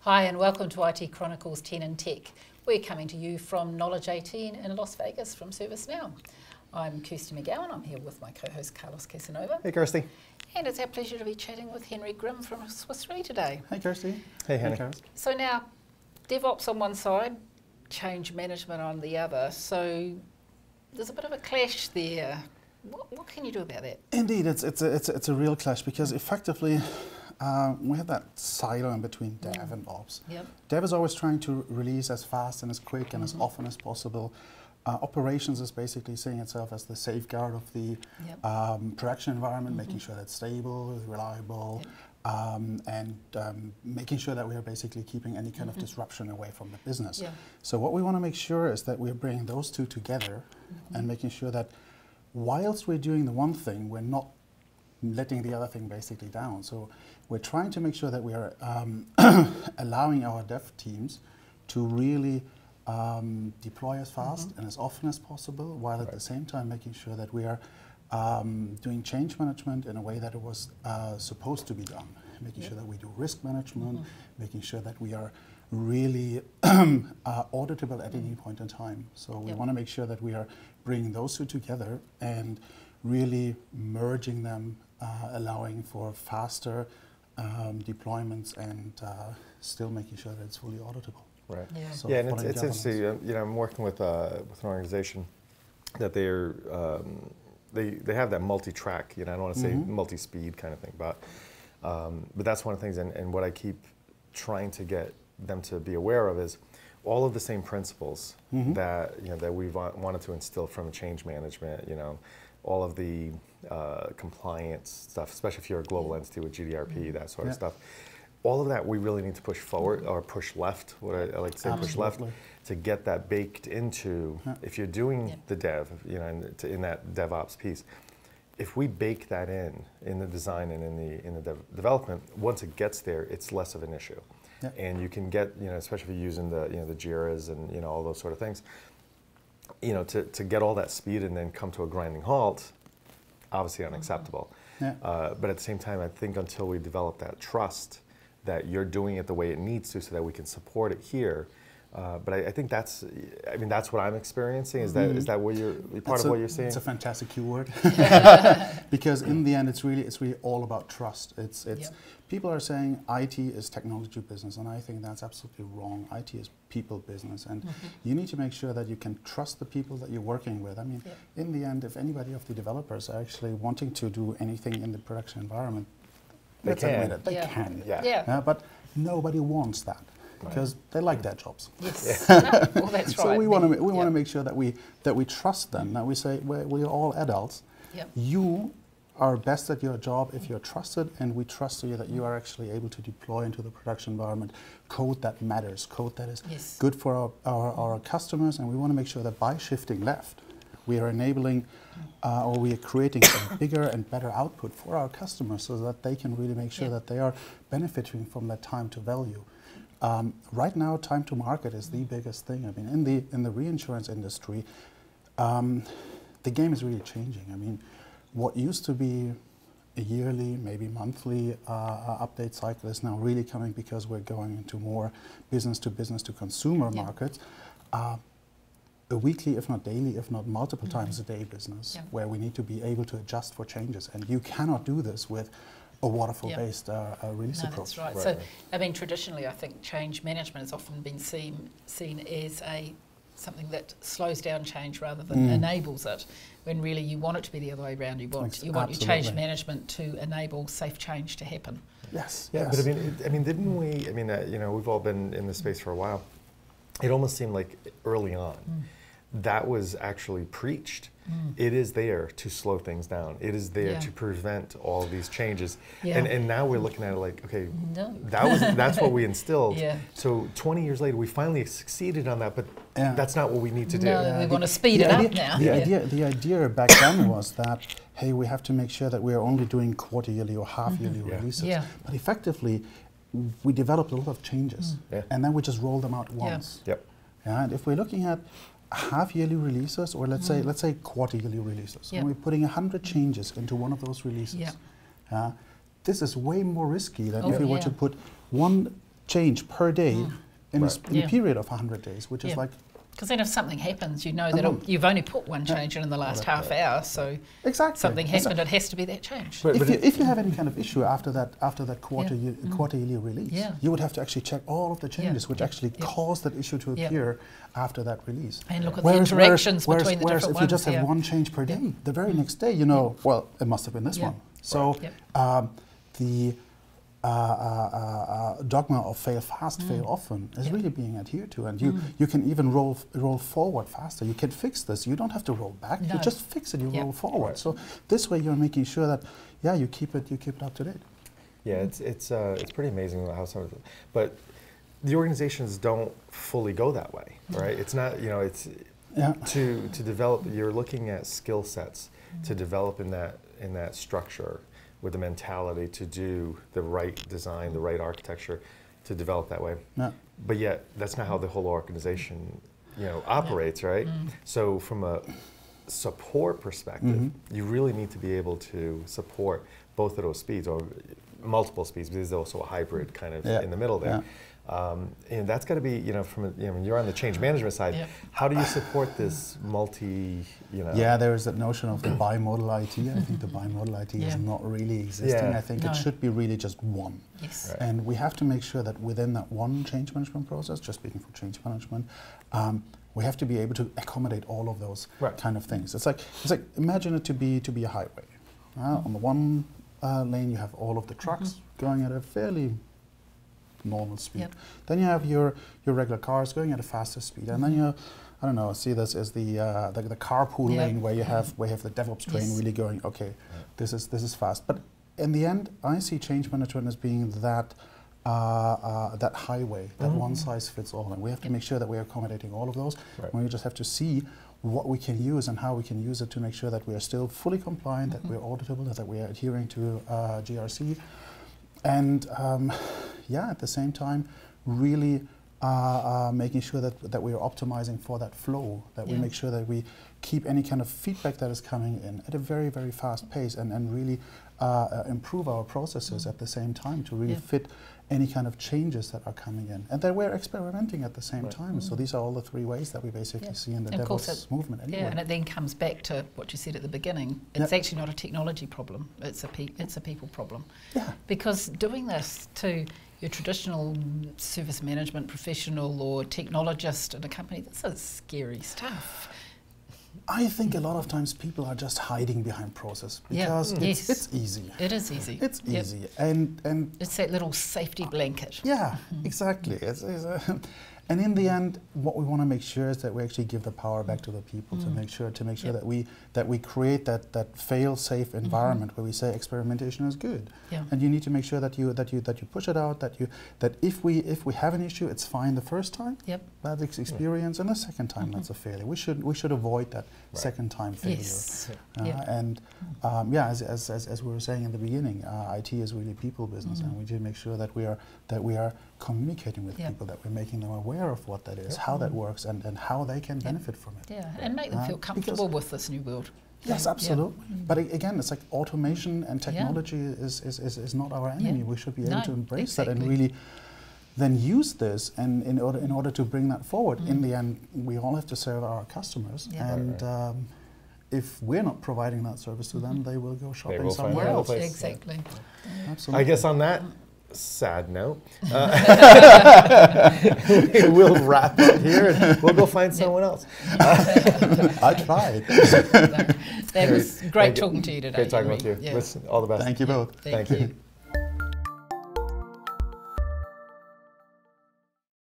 Hi and welcome to IT Chronicles 10 in Tech. We're coming to you from Knowledge 18 in Las Vegas from ServiceNow. I'm Kirsty McGowan. I'm here with my co-host Carlos Casanova. Hey Kirsty. And it's our pleasure to be chatting with Henry Grimm from SwissRe today. Hey Kirsty. Hey Henry. So now, DevOps on one side, change management on the other. So there's a bit of a clash there. What can you do about that? Indeed, it's a real clash because effectively we have that silo in between Dev and Ops. Yep. Dev is always trying to release as fast and as quick and as often as possible. Operations is basically seeing itself as the safeguard of the production environment, making sure that's stable, reliable, and making sure that we are basically keeping any kind of disruption away from the business. Yeah. So what we want to make sure is that we're bringing those two together and making sure that whilst we're doing the one thing, we're not letting the other thing basically down. So we're trying to make sure that we are allowing our dev teams to really deploy as fast and as often as possible, while at the same time making sure that we are doing change management in a way that it was supposed to be done. Making sure that we do risk management, making sure that we are really auditable at any point in time. So we want to make sure that we are bringing those two together and really merging them, allowing for faster deployments and still making sure that it's fully auditable. Right. Yeah. So yeah, and it's interesting. You know, I'm working with an organization that they have that multi-track. You know, I don't want to say multi-speed kind of thing, but that's one of the things. And what I keep trying to get them to be aware of is all of the same principles that that we've wanted to instill from change management. You know, all of the compliance stuff, especially if you're a global entity with GDPR, that sort of stuff. All of that we really need to push forward or push left, what I like to say, push left, to get that baked into, if you're doing the dev, you know, in that DevOps piece, if we bake that in the design and in the development, once it gets there, it's less of an issue. And you can get, you know, especially if you're using the Jiras and, all those sort of things, to get all that speed and then come to a grinding halt, obviously unacceptable. But at the same time, I think until we develop that trust that you're doing it the way it needs to so that we can support it here. But I think that's what I'm experiencing. Is that what you're part of what you're seeing? It's a fantastic keyword because in the end, it's really all about trust. It's people are saying IT is technology business, and I think that's absolutely wrong. IT is people business, and you need to make sure that you can trust the people that you're working with. I mean, in the end, if anybody of the developers are actually wanting to do anything in the production environment, they can. But nobody wants that. Because they like their jobs. Yes. Well, that's so right. we want to make sure that we trust them. That we say we're all adults. You are best at your job if you're trusted, and we trust you that you are actually able to deploy into the production environment code that matters, code that is good for our customers, and we want to make sure that by shifting left, we are enabling or we are creating a bigger and better output for our customers so that they can really make sure that they are benefiting from that time to value. Right now, time to market is the biggest thing. I mean, in the reinsurance industry, the game is really changing. I mean, what used to be a yearly, maybe monthly update cycle is now really coming because we're going into more business to consumer markets. A weekly, if not daily, if not multiple times a day business, where we need to be able to adjust for changes. And you cannot do this with a waterfall-based release approach. That's right. So, I mean, traditionally, I think change management has often been seen as something that slows down change rather than enables it. When really you want it to be the other way around. You want your change management to enable safe change to happen. Yes. Yeah. But didn't we? I mean, we've all been in this space for a while. It almost seemed like early on that was actually preached. It is there to slow things down. It is there to prevent all of these changes. And now we're looking at it like, okay, that's what we instilled. So 20 years later, we finally succeeded on that, but that's not what we need to do. No, we want to speed it up now. The idea back then was that, hey, we have to make sure that we are only doing quarterly or half-yearly releases. But effectively, we developed a lot of changes, and then we just roll them out once. And if we're looking at half-yearly releases, or let's say quarterly releases, and we're putting 100 changes into one of those releases, this is way more risky than if we were to put one change per day in a period of 100 days, which is like... Because then if something happens, you know that you've only put one change in the last half hour, so something happened, it has to be that change. But if you have any kind of issue after that quarterly release, you would have to actually check all of the changes which actually caused that issue to appear after that release. And look at the interactions between the different ones. If you just have one change per day, the very next day, you know, well, it must have been this one. So the dogma of fail fast, fail often is really being adhered to, and you can even roll forward faster. You can fix this. You don't have to roll back. You just fix it. You roll forward. So this way, you're making sure that you keep it up to date. Yeah, it's pretty amazing how some of it, but the organizations don't fully go that way, right? It's not, you know, it's to develop. You're looking at skill sets to develop in that structure, with the mentality to do the right design, the right architecture, to develop that way. But yet, that's not how the whole organization, you know, operates, right? So from a support perspective, you really need to be able to support both of those speeds, or multiple speeds, because there's also a hybrid kind of in the middle there. And that's got to be, you know, when you're on the change management side, how do you support this you know? Yeah, there is that notion of the bimodal IT. I think the bimodal IT is not really existing. I think it should be really just one. And we have to make sure that within that one change management process, just speaking for change management, we have to be able to accommodate all of those kind of things. It's like imagine it to be a highway. On the one lane, you have all of the trucks going at a fairly normal speed. Then you have your regular cars going at a faster speed, and then you, I don't know, see this as the carpool lane where you have the DevOps train really going. Okay, this is fast. But in the end, I see change management as being that highway, that one size fits all, and we have to make sure that we are accommodating all of those. We just have to see what we can use and how we can use it to make sure that we are still fully compliant, that we're auditable, that we are adhering to GRC, and at the same time, really making sure that we are optimizing for that flow, that we make sure that we keep any kind of feedback that is coming in at a very, very fast pace, and really improve our processes at the same time to really fit any kind of changes that are coming in, and that we're experimenting at the same time. So these are all the three ways that we basically see in the DevOps movement anyway. Yeah, and it then comes back to what you said at the beginning. It's actually not a technology problem, it's a people problem. Because doing this to your traditional service management professional or technologist in a company, this is scary stuff. I think a lot of times people are just hiding behind process because it's easy. It is easy. It's easy, and it's that little safety blanket. Yeah, exactly. And in the end, what we want to make sure is that we actually give the power back to the people to make sure that we create that fail-safe environment where we say experimentation is good, and you need to make sure that you push it out. That if we have an issue, it's fine the first time. Bad experience, and the second time that's a failure. We should avoid that second time failure. And as we were saying in the beginning, IT is really people business, and we need to make sure that we are communicating with people, that we're making them aware of what that is, how that works, and how they can benefit from it. And make them feel comfortable with this new world. Yes, absolutely. But again, it's like automation and technology is not our enemy. We should be able to embrace that and really then use this, and in order to bring that forward. In the end, we all have to serve our customers, and if we're not providing that service to them, they will go shopping somewhere else. Exactly. Absolutely. I guess on that sad note, we'll wrap up here and we'll go find someone else. I tried. That was great talking to you today. Great talking with you. Listen, all the best. Thank you both. Thank you.